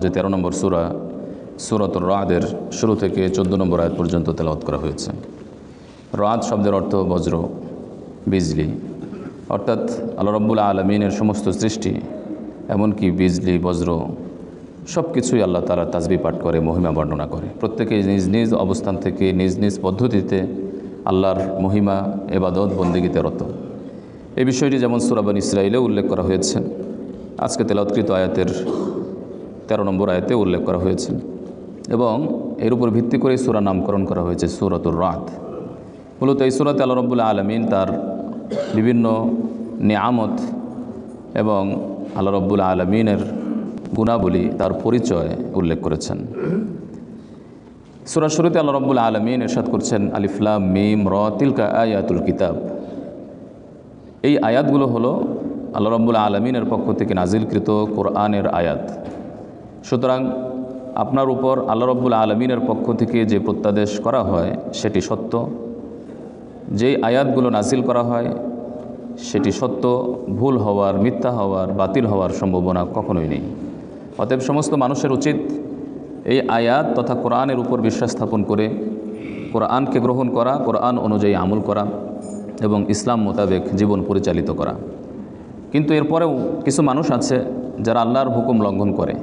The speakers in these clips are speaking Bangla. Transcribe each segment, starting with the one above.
যে 13 নম্বর সূরা সূরাতুর রাদের শুরু থেকে 14 নম্বর আয়াত পর্যন্ত তেলাওয়াত করা হয়েছে। রাদ শব্দের অর্থ বজ্র, বিজলি, অর্থাৎ আল্লাহ রাব্বুল আলামিনের সমস্ত সৃষ্টি, এমনকি বিজলি, বজ্র সব কিছুই আল্লাহ তাআলা তাসবিহ পাঠ করে, মহিমা বর্ণনা করে। প্রত্যেকে নিজ নিজ অবস্থান থেকে নিজ নিজ পদ্ধতিতে আল্লাহর মহিমা, ইবাদত, বন্দেগীতে রত। এই বিষয়টি যেমন সূরা বনী ইসরাঈলে উল্লেখ করা হয়েছে, আজকে তেলাওয়াতকৃত আয়াতের 13 নম্বর আয়াতে উল্লেখ করা হয়েছে, এবং এর উপর ভিত্তি করে সূরা নামকরণ করা হয়েছে সূরাতুর রাদ। মূলত এই সূরাতে আল্লাহ রাব্বুল আলামিন তার বিভিন্ন নিয়ামত এবং আল্লাহ রাব্বুল আলামিনের গুণাবলী, তার পরিচয় উল্লেখ করেছেন। সূরার শুরুতে আল্লাহ রাব্বুল আলামিন ইরশাদ করছেন, আলিফ লাম মিম র তিলকা আয়াতুল কিতাব। এই আয়াতগুলো হলো আল্লাহ রাব্বুল আলামিনের পক্ষ থেকে নাজিলকৃত কোরআনের আয়াত। সুতরাং আপনার উপর আল্লাহ রাব্বুল আলামিনের পক্ষ থেকে যে প্রত্যাদেশ করা হয় সেটি সত্য, যেই আয়াতগুলো নাজিল করা হয় সেটি সত্য, ভুল হওয়ার, মিথ্যা হওয়ার, বাতিল হওয়ার সম্ভাবনা কখনোই নেই। অতএব সমস্ত মানুষের উচিত এই আয়াত তথা কোরআনের উপর বিশ্বাস স্থাপন করে কোরআনকে গ্রহণ করা, কোরআন অনুযায়ী আমল করা এবং ইসলাম মোতাবেক জীবন পরিচালিত করা। কিন্তু এরপরেও কিছু মানুষ আছে যারা আল্লাহর হুকুম লঙ্ঘন করে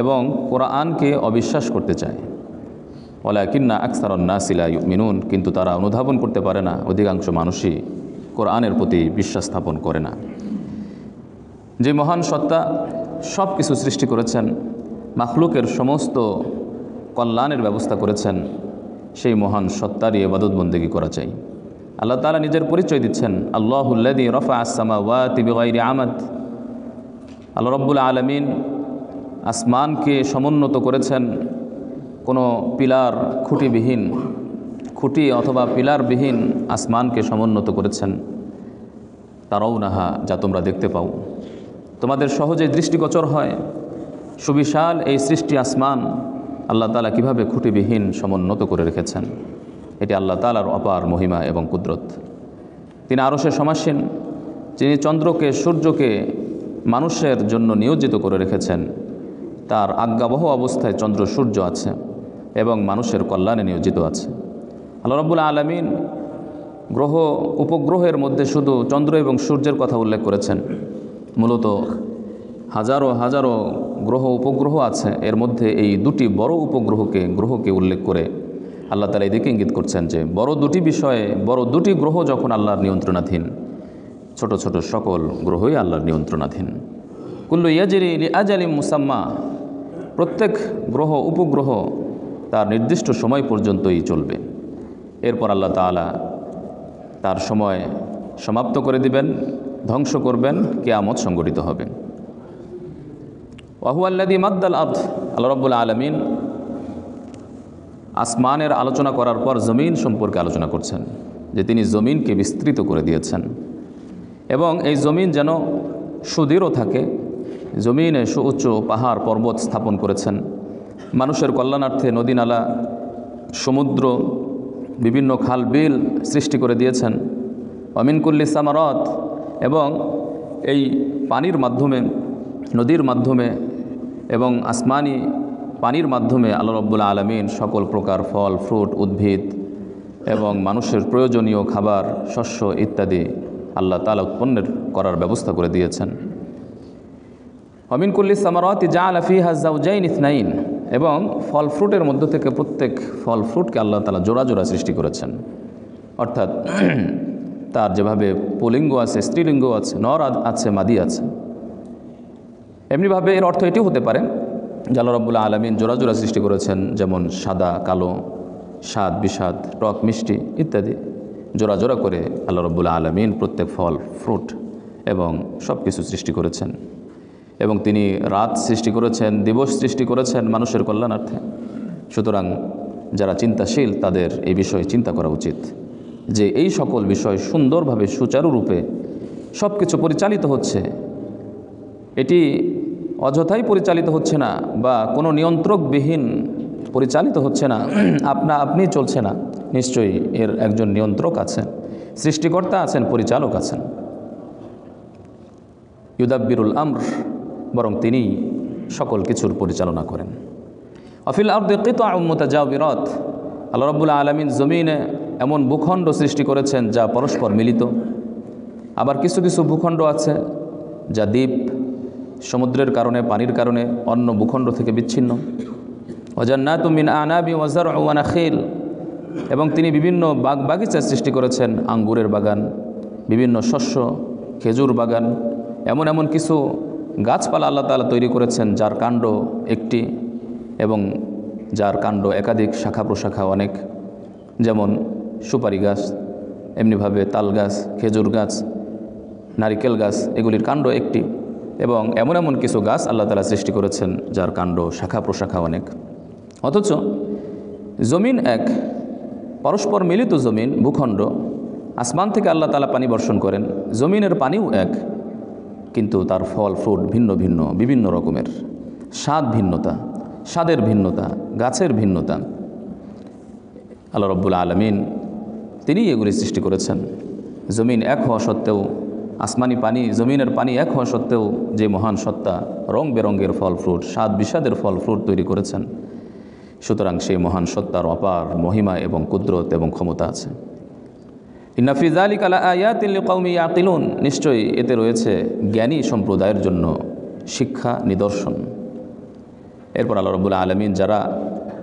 এবং কোরআনকে অবিশ্বাস করতে চায়। ওয়ালাকিন্না আকসারুন নাসি লা ইউমিনুন, কিন্তু তারা অনুধাবন করতে পারে না, অধিকাংশ মানুষই কোরআনের প্রতি বিশ্বাস স্থাপন করে না। যে মহান সত্তা সব কিছু সৃষ্টি করেছেন, মাখলুকের সমস্ত কল্যাণের ব্যবস্থা করেছেন, সেই মহান সত্তারই ইবাদত বন্দেগী করা চাই। আল্লাহ তাআলা নিজের পরিচয় দিচ্ছেন, আল্লাহুল্লাযী রাফা'a আস-সামাওয়াতি বিগাইরি আমাদ। আল্লাহ রাব্বুল আলামিন আসমানকে সমুন্নত করেছেন কোনো পিলার, খুঁটিবিহীন, খুঁটি অথবা পিলারবিহীন আসমানকে সমুন্নত করেছেন। তারাউনাহা, যা তোমরা দেখতে পাও, তোমাদের সহজে দৃষ্টিগোচর হয়। সুবিশাল এই সৃষ্টি আসমান আল্লাহ তাআলা কীভাবে খুঁটিবিহীন সমুন্নত করে রেখেছেন, এটি আল্লাহ তাআলার অপার মহিমা এবং কুদরত। তিনি আরশে সমাসীন, যিনি চন্দ্রকে, সূর্যকে মানুষের জন্য নিয়োজিত করে রেখেছেন। তার আজ্ঞাবহ অবস্থায় চন্দ্র, সূর্য আছে এবং মানুষের কল্যাণে নিয়োজিত আছে। আল্লাহ রাব্বুল আলামিন গ্রহ উপগ্রহের মধ্যে শুধু চন্দ্র এবং সূর্যের কথা উল্লেখ করেছেন। মূলত হাজারো হাজারো গ্রহ উপগ্রহ আছে, এর মধ্যে এই দুটি বড় গ্রহকে উল্লেখ করে আল্লাহ তাআলা এদিকে ইঙ্গিত করছেন যে বড় দুটি বিষয়ে, বড় দুটি গ্রহ যখন আল্লাহর নিয়ন্ত্রণাধীন, ছোট ছোট সকল গ্রহই আল্লাহর নিয়ন্ত্রণাধীন। কুল্লু ইয়াজরি লিআজালিম মুসাম্মা, প্রত্যেক গ্রহ উপগ্রহ তার নির্দিষ্ট সময় পর্যন্তই চলবে। এরপর আল্লাহ তাআলা তার সময় সমাপ্ত করে দিবেন, ধ্বংস করবেন, কিয়ামত সংঘটিত হবে। ওয়া হুয়াল্লাযী মাদ্দাল আরদ, আল্লাহ রাব্বুল আলামিন আসমানের আলোচনা করার পর জমিন সম্পর্কে আলোচনা করছেন, যে তিনি জমিনকে বিস্তৃত করে দিয়েছেন এবং এই জমিন যেন সুদৃঢ় থাকে। জমিনে সুউচ্চ পাহাড় পর্বত স্থাপন করেছেন, মানুষের কল্যাণার্থে নদী নালা, সমুদ্র, বিভিন্ন খাল বিল সৃষ্টি করে দিয়েছেন। ওয়ামিন কুল্লি সামারাত, এবং এই পানির মাধ্যমে, নদীর মাধ্যমে এবং আসমানি পানির মাধ্যমে আল্লাহ রাব্বুল আলামিন সকল প্রকার ফল, ফ্রুট, উদ্ভিদ এবং মানুষের প্রয়োজনীয় খাবার, শস্য ইত্যাদি আল্লাহ তাআলা উৎপন্নের করার ব্যবস্থা করে দিয়েছেন। ওয়ামিন কুল্লি সামারাতি জাআলা ফিহা যাওজাইন ইসনাইন, এবং ফল ফ্রুটের মধ্য থেকে প্রত্যেক ফল ফ্রুটকে আল্লাহ তাআলা জোড়া জোড়া সৃষ্টি করেছেন। অর্থাৎ তার যেভাবে পুলিঙ্গ আছে, স্ত্রীলিঙ্গ আছে, নর আছে, মাদি আছে, এমনিভাবে এর অর্থ এটিও হতে পারে যে আল্লাহ রাব্বুল আলামিন জোড়া জোড়া সৃষ্টি করেছেন, যেমন সাদা, কালো, স্বাদ, বিস্বাদ, টক, মিষ্টি ইত্যাদি জোড়া জোড়া করে আল্লাহ রাব্বুল আলামিন প্রত্যেক ফল, ফ্রুট এবং সব কিছু সৃষ্টি করেছেন। এবং তিনি রাত সৃষ্টি করেছেন, দিবস সৃষ্টি করেছেন মানুষের কল্যাণার্থে। সুতরাং যারা চিন্তাশীল তাদের এই বিষয়ে চিন্তা করা উচিত যে এই সকল বিষয় সুন্দরভাবে সুচারুরূপে সব কিছু পরিচালিত হচ্ছে, এটি অযথাই পরিচালিত হচ্ছে না বা কোনো নিয়ন্ত্রকবিহীন পরিচালিত হচ্ছে না, আপনি চলছে না। নিশ্চয়ই এর একজন নিয়ন্ত্রক আছেন, সৃষ্টিকর্তা আছেন, পরিচালক আছেন। ইউদাব্বিরুল আমর, বরং তিনি সকল কিছুর পরিচালনা করেন। অফিল আরদি কিতাউম মুতাজাবিরাত, আল্লাহ রাব্বুল আলামিন জমিনে এমন ভূখণ্ড সৃষ্টি করেছেন যা পরস্পর মিলিত। আবার কিছু কিছু ভূখণ্ড আছে যা দ্বীপ, সমুদ্রের কারণে, পানির কারণে অন্য ভূখণ্ড থেকে বিচ্ছিন্ন। ওয়াজান্নাতুম মিন আনাবি ওয়া যার'উ ওয়া নাখিল, এবং তিনি বিভিন্ন বাগিচা সৃষ্টি করেছেন, আঙ্গুরের বাগান, বিভিন্ন শস্য, খেজুর বাগান, এমন এমন কিছু গাছপালা আল্লাহ তাআলা তৈরি করেছেন যার কাণ্ড একটি এবং যার কাণ্ড একাধিক, শাখা প্রশাখা অনেক, যেমন সুপারি গাছ, এমনিভাবে তাল গাছ, খেজুর গাছ, নারিকেল গাছ, এগুলির কাণ্ড একটি, এবং এমন এমন কিছু গাছ আল্লাহ তাআলা সৃষ্টি করেছেন যার কাণ্ড শাখা প্রশাখা অনেক। অথচ জমিন এক, পরস্পর মিলিত জমিন, ভূখণ্ড, আসমান থেকে আল্লাহ তাআলা পানি বর্ষণ করেন, জমিনের পানিও এক, কিন্তু তার ফল ফ্রুট ভিন্ন ভিন্ন, বিভিন্ন রকমের, স্বাদ ভিন্নতা, স্বাদের ভিন্নতা, গাছের ভিন্নতা। আল্লাহ রাব্বুল আলামিন তিনি এগুলি সৃষ্টি করেছেন। জমিন এক হওয়া সত্ত্বেও, আসমানি পানি, জমিনের পানি এক হওয়া সত্ত্বেও যে মহান সত্তা রং বেরঙ্গের ফল ফ্রুট, স্বাদ বিষাদের ফল ফ্রুট তৈরি করেছেন, সুতরাং সেই মহান সত্তার অপার মহিমা এবং কুদরত এবং ক্ষমতা আছে। ইন্না ফি যালিকা লাআয়াতিন লিকাউমিন ইয়াকিলুন, নিশ্চয়ই এতে রয়েছে জ্ঞানী সম্প্রদায়ের জন্য শিক্ষা, নিদর্শন। এরপর আল্লাহ রাব্বুল আলামিন যারা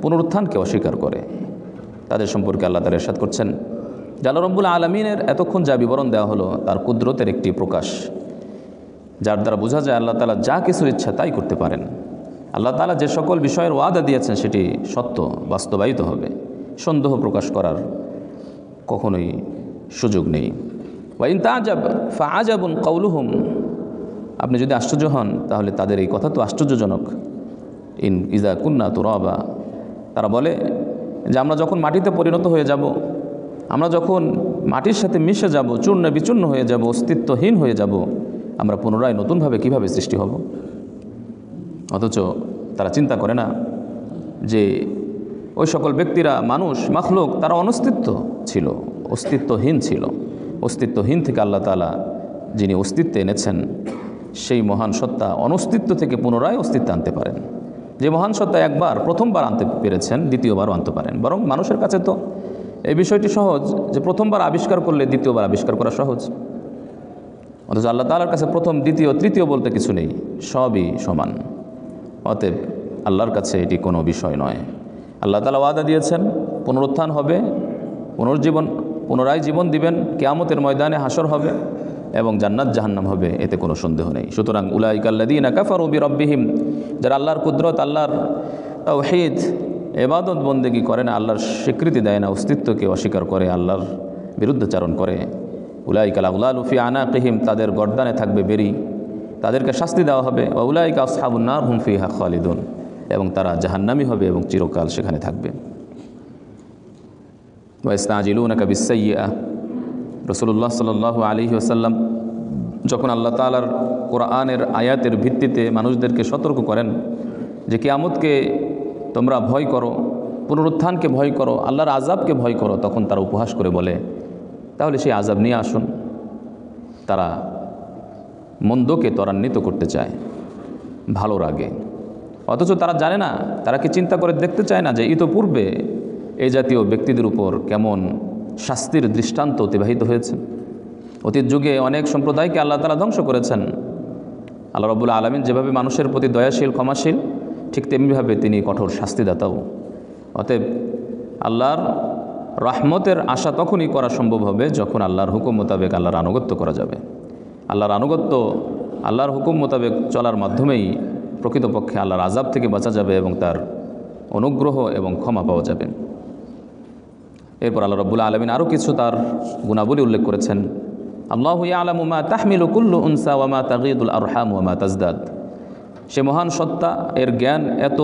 পুনরুত্থানকে অস্বীকার করে তাদের সম্পর্কে আল্লাহ তাআলা ইরশাদ করছেন যে আল্লাহ রাব্বুল আলামিনের এতক্ষণ যা বিবরণ দেওয়া হলো তার কুদরতের একটি প্রকাশ, যার দ্বারা বোঝা যায় আল্লাহ তাআলা যা কিছুর ইচ্ছা তাই করতে পারেন। আল্লাহ তাআলা যে সকল বিষয়ের ওয়াদা দিয়েছেন সেটি সত্য, বাস্তবায়িত হবে, সন্দেহ প্রকাশ করার কখনোই সুযোগ নেই। ওয়া ইন তা'জাব ফা'আজাবুন কাউলুহুম, আপনি যদি আশ্চর্য হন তাহলে তাদের এই কথা তো আশ্চর্যজনক। ইন ইজা কুন্না তুরাবা, তারা বলে যে আমরা যখন মাটিতে পরিণত হয়ে যাব, আমরা যখন মাটির সাথে মিশে যাব, চূর্ণ বিচূর্ণ হয়ে যাব, অস্তিত্বহীন হয়ে যাব, আমরা পুনরায় নতুনভাবে কিভাবে সৃষ্টি হব। অথচ তারা চিন্তা করে না যে ওই সকল ব্যক্তিরা, মানুষ, মাখলুক, তারা অনস্তিত্ব ছিল, অস্তিত্বহীন ছিল। অস্তিত্বহীন থেকে আল্লাহ তাআলা যিনি অস্তিত্বে এনেছেন, সেই মহান সত্তা অনস্তিত্ব থেকে পুনরায় অস্তিত্বে আনতে পারেন। যে মহান সত্তা একবার, প্রথমবার আনতে পেরেছেন, দ্বিতীয়বারও আনতে পারেন। বরং মানুষের কাছে তো এই বিষয়টি সহজ যে প্রথমবার আবিষ্কার করলে দ্বিতীয়বার আবিষ্কার করা সহজ। অথচ আল্লাহ তাআলার কাছে প্রথম, দ্বিতীয়, তৃতীয় বলতে কিছু নেই, সবই সমান। অতএব আল্লাহর কাছে এটি কোনো বিষয় নয়। আল্লাহ তাআলা ওয়াদা দিয়েছেন পুনরুত্থান হবে, পুনরায় জীবন দিবেন, কিয়ামতের ময়দানে হাসর হবে এবং জান্নাত জাহান্নাম হবে, এতে কোনো সন্দেহ নেই। সুতরাং উলাইকাল্লাযীনা কাফারু বিরাব্বিহিম, যারা আল্লাহর কুদরত, আল্লাহর তাওহীদ, ইবাদত বন্দেগী করে না, আল্লাহর স্বীকৃতি দেয় না, অস্তিত্বকে অস্বীকার করে, আল্লাহর বিরুদ্ধাচারণ করে, উলাইকাল আগলালু ফি আনাকিহিম, তাদের গর্দানে থাকবে বেরি, তাদেরকে শাস্তি দেওয়া হবে। ওয়া উলাইকা আসহাবুন নার হুম ফিহা খালিদুন, এবং তারা জাহান্নামী হবে এবং চিরকাল সেখানে থাকবে। ওয়া ইস্তাজিলুনাকা বিস-সাইয়্যিআহ, রাসূলুল্লাহ সাল্লাল্লাহু আলাইহি ওয়াসাল্লাম যখন আল্লাহ তাআলার কোরআনের আয়াতের ভিত্তিতে মানুষদেরকে সতর্ক করেন যে কিয়ামতকে তোমরা ভয় করো, পুনরুত্থানকে ভয় করো, আল্লাহর আযাবকে ভয় করো, তখন তারা উপহাস করে বলে তাহলে সেই আযাব নিয়ে আসুন। তারা মন্দকে ত্বরান্বিত করতে চায় ভালোর আগে, অথচ তারা জানে না, তারা কি চিন্তা করে দেখতে চায় না যে ইতোপূর্বে এই জাতীয় ব্যক্তিদের উপর কেমন শাস্তির দৃষ্টান্ত অতিবাহিত হয়েছে। অতীত যুগে অনেক সম্প্রদায়কে আল্লাহ তাআলা ধ্বংস করেছেন। আল্লাহ রাব্বুল আলামিন যেভাবে মানুষের প্রতি দয়াশীল, ক্ষমাশীল, ঠিক তেমনিভাবে তিনি কঠোর শাস্তিদাতাও। অতএব আল্লাহর রহমতের আশা তখনই করা সম্ভব হবে যখন আল্লাহর হুকুম মোতাবেক আল্লাহর আনুগত্য করা যাবে। আল্লাহর আনুগত্য, আল্লাহর হুকুম মোতাবেক চলার মাধ্যমেই প্রকৃতপক্ষে আল্লাহর আযাব থেকে বাঁচা যাবে এবং তার অনুগ্রহ এবং ক্ষমা পাওয়া যাবে। এরপর আল্লাহ রাব্বুল আলামিন আরও কিছু তার গুণাবলী উল্লেখ করেছেন। আল্লাহু ইয়ালামু মা তাহমিলু কুল্লু উনসা ওয়া মা তাগীদুল আরহাম ওয়া মা তাজদাদ, সে মহান সত্তা, এর জ্ঞান এত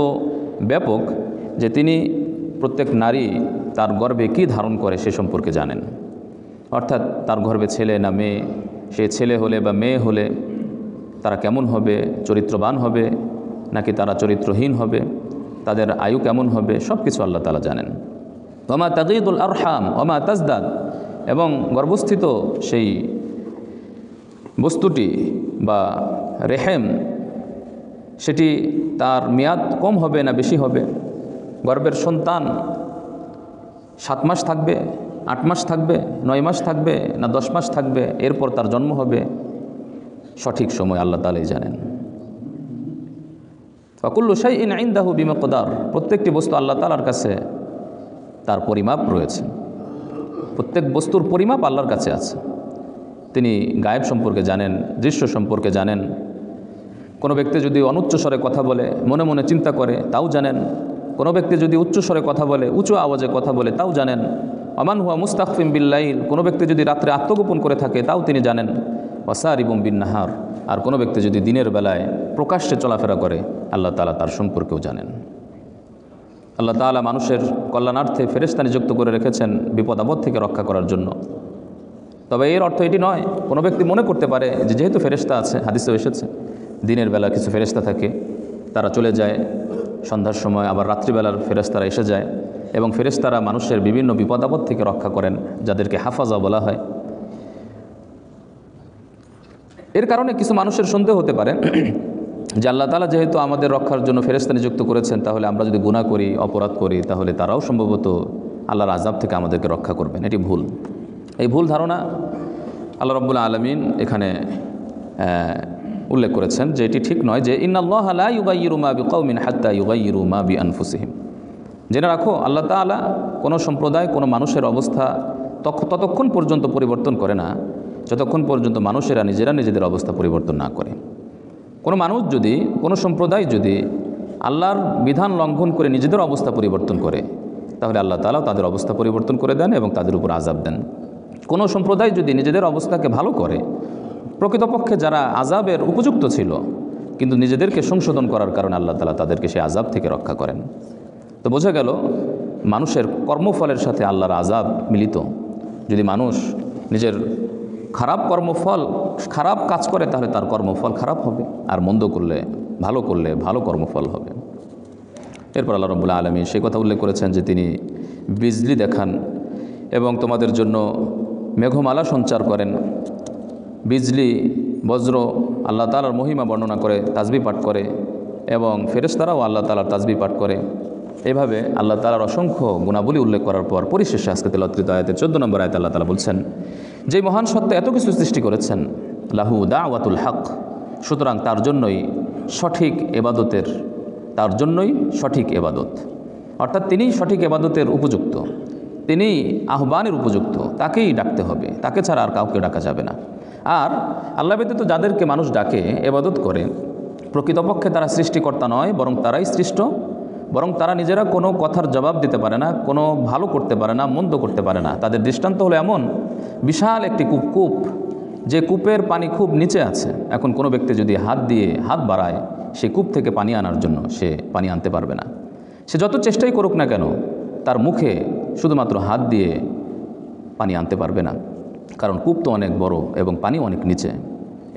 ব্যাপক যে তিনি প্রত্যেক নারী তার গর্ভে কি ধারণ করে সে সম্পর্কে জানেন। অর্থাৎ তার গর্ভে ছেলে না মেয়ে, সে ছেলে হলে বা মেয়ে হলে তারা কেমন হবে, চরিত্রবান হবে নাকি তারা চরিত্রহীন হবে, তাদের আয়ু কেমন হবে, সব কিছু আল্লাহ তাআলা জানেন। ওমা তাগীদুল আরহাম ওমা তাজদাদ, এবং গর্ভস্থিত সেই বস্তুটি বা রেহেম, সেটি তার মেয়াদ কম হবে না বেশি হবে, গর্ভের সন্তান 7 মাস থাকবে, 8 মাস থাকবে, 9 মাস থাকবে না 10 মাস থাকবে, এরপর তার জন্ম হবে, সঠিক সময় আল্লাহ তাআলাই জানেন। ফাকুল্লু শাইইন ইনদাহু বিমিকদার, প্রত্যেকটি বস্তু আল্লাহ তাআলার কাছে তার পরিমাপ রয়েছে, প্রত্যেক বস্তুর পরিমাপ আল্লাহর কাছে আছে। তিনি গায়েব সম্পর্কে জানেন, দৃশ্য সম্পর্কে জানেন। কোনো ব্যক্তি যদি অনুচ্চ স্বরে কথা বলে, মনে মনে চিন্তা করে, তাও জানেন। কোনো ব্যক্তি যদি উচ্চ স্বরে কথা বলে, উঁচু আওয়াজে কথা বলে, তাও জানেন। আমান হুয়া মুস্তাকফিম বিল্লাইল, কোনো ব্যক্তি যদি রাত্রে আত্মগোপন করে থাকে, তাও তিনি জানেন। ওয়াসারিবুম বিন নাহার, আর কোনো ব্যক্তি যদি দিনের বেলায় প্রকাশ্যে চলাফেরা করে, আল্লাহ তাআলা তার সম্পর্কেও জানেন। আল্লাহ তাআলা মানুষের কল্যাণার্থে ফেরেশতা নিযুক্ত করে রেখেছেন বিপদ আপদ থেকে রক্ষা করার জন্য। তবে এর অর্থ এটি নয়, কোনো ব্যক্তি মনে করতে পারে যে যেহেতু ফেরেশতা আছে, হাদিসেও এসেছে দিনের বেলা কিছু ফেরেশতা থাকে, তারা চলে যায়, সন্ধ্যার সময় আবার রাত্রিবেলার ফেরেশতারা এসে যায়, এবং ফেরেশতারা মানুষের বিভিন্ন বিপদ আপদ থেকে রক্ষা করেন, যাদেরকে হাফাজা বলা হয়। এর কারণে কিছু মানুষের সন্দেহ হতে পারে যে আল্লাহ তাআলা যেহেতু আমাদের রক্ষার জন্য ফেরেশতা নিযুক্ত করেছেন, তাহলে আমরা যদি গুনাহ করি, অপরাধ করি, তাহলে তারাও সম্ভবত আল্লাহর আযাব থেকে আমাদেরকে রক্ষা করবেন। এটি ভুল। এই ভুল ধারণা আল্লাহ রাব্বুল আলামিন এখানে উল্লেখ করেছেন যে এটি ঠিক নয়, যে ইন্নাল্লাহা লা ইউগাইয়িরু মা বিকাউমিন হাত্তা ইউগাইয়িরু মা বিআনফুসিহিম। জেনে রাখো, আল্লাহ তাআলা কোনো সম্প্রদায়, কোনো মানুষের অবস্থা ততক্ষণ পর্যন্ত পরিবর্তন করে না যতক্ষণ পর্যন্ত মানুষেরা নিজেরা নিজেদের অবস্থা পরিবর্তন না করে। কোনো মানুষ যদি, কোনো সম্প্রদায় যদি আল্লাহর বিধান লঙ্ঘন করে নিজেদের অবস্থা পরিবর্তন করে, তাহলে আল্লাহ তাআলা তাদের অবস্থা পরিবর্তন করে দেন এবং তাদের উপর আযাব দেন। কোনো সম্প্রদায় যদি নিজেদের অবস্থাকে ভালো করে, প্রকৃতপক্ষে যারা আযাবের উপযুক্ত ছিল কিন্তু নিজেদেরকে সংশোধন করার কারণে আল্লাহ তাআলা তাদেরকে সেই আযাব থেকে রক্ষা করেন। তো বোঝা গেল মানুষের কর্মফলের সাথে আল্লাহর আযাব মিলিত। যদি মানুষ নিজের খারাপ কর্মফল, খারাপ কাজ করে, তাহলে তার কর্মফল খারাপ হবে, আর মন্দ করলে, ভালো কর্মফল হবে। এরপর আল্লাহ রাব্বুল আলামিন সেই কথা উল্লেখ করেছেন যে তিনি বিজলি দেখান এবং তোমাদের জন্য মেঘমালা সঞ্চার করেন। বিজলি, বজ্র আল্লাহ তাআলার মহিমা বর্ণনা করে, তাসবিহ পাঠ করে, এবং ফেরেশতারাও আল্লাহ তাআলার তাসবিহ পাঠ করে। এভাবে আল্লাহ তাআলার অসংখ্য গুণাবলী উল্লেখ করার পর পরিশেষে আজকে তেলাওয়াতকৃত আয়াতের 14 নম্বর আয়াতে আল্লাহ তাআলা বলছেন, যে মহান সত্তা এত কিছু সৃষ্টি করেছেন, লাহু দাওয়াতুল হক, সুতরাং তার জন্যই সঠিক এবাদত, অর্থাৎ তিনিই সঠিক এবাদতের উপযুক্ত, তিনিই আহ্বানের উপযুক্ত, তাকেই ডাকতে হবে, তাকে ছাড়া আর কাউকে ডাকা যাবে না। আর আল্লাহ ব্যতীত যাদেরকে মানুষ ডাকে, এবাদত করে, প্রকৃতপক্ষে তারা সৃষ্টিকর্তা নয়, বরং তারাই সৃষ্ট, বরং তারা নিজেরা কোনো কথার জবাব দিতে পারে না, কোনো ভালো করতে পারে না, মন্দ করতে পারে না। তাদের দৃষ্টান্ত হলো এমন বিশাল একটি কূপ, যে কূপের পানি খুব নিচে আছে। এখন কোনো ব্যক্তি যদি হাত বাড়ায় সেই কূপ থেকে পানি আনার জন্য, সে পানি আনতে পারবে না। সে যত চেষ্টাই করুক না কেন, তার মুখে শুধুমাত্র হাত দিয়ে পানি আনতে পারবে না, কারণ কূপ তো অনেক বড় এবং পানি অনেক নিচে।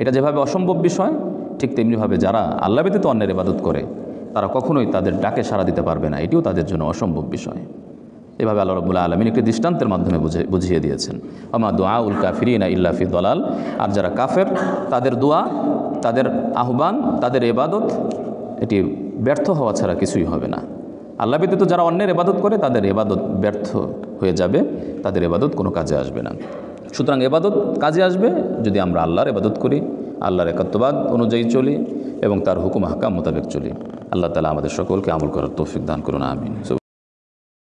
এটা যেভাবে অসম্ভব বিষয়, ঠিক তেমনিভাবে যারা আল্লাহ ব্যতীত অন্যের ইবাদত করে, তারা কখনোই তাদের ডাকে সাড়া দিতে পারবে না, এটিও তাদের জন্য অসম্ভব বিষয়। এভাবে আল্লাহ রাব্বুল আলামিন একটি দৃষ্টান্তের মাধ্যমে বুঝিয়ে দিয়েছেন, আমা দুআউল কাফিরিনা ইল্লা ফি দালাল। আর যারা কাফের, তাদের দোয়া, তাদের আহ্বান, তাদের ইবাদত, এটি ব্যর্থ হওয়া ছাড়া কিছুই হবে না। আল্লাহ ব্যতীত যারা অন্যের ইবাদত করে, তাদের ইবাদত ব্যর্থ হয়ে যাবে, তাদের ইবাদত কোনো কাজে আসবে না। সুতরাং ইবাদত কাজে আসবে যদি আমরা আল্লাহর ইবাদত করি, আল্লাহর একাত্মবাদ অনুযায়ী চলি এবং তার হুকুম আহকাম মোতাবেক চলি। আল্লাহ তাআলা আমাদের সকলকে আমল করার তৌফিক দান করুন, আমিন।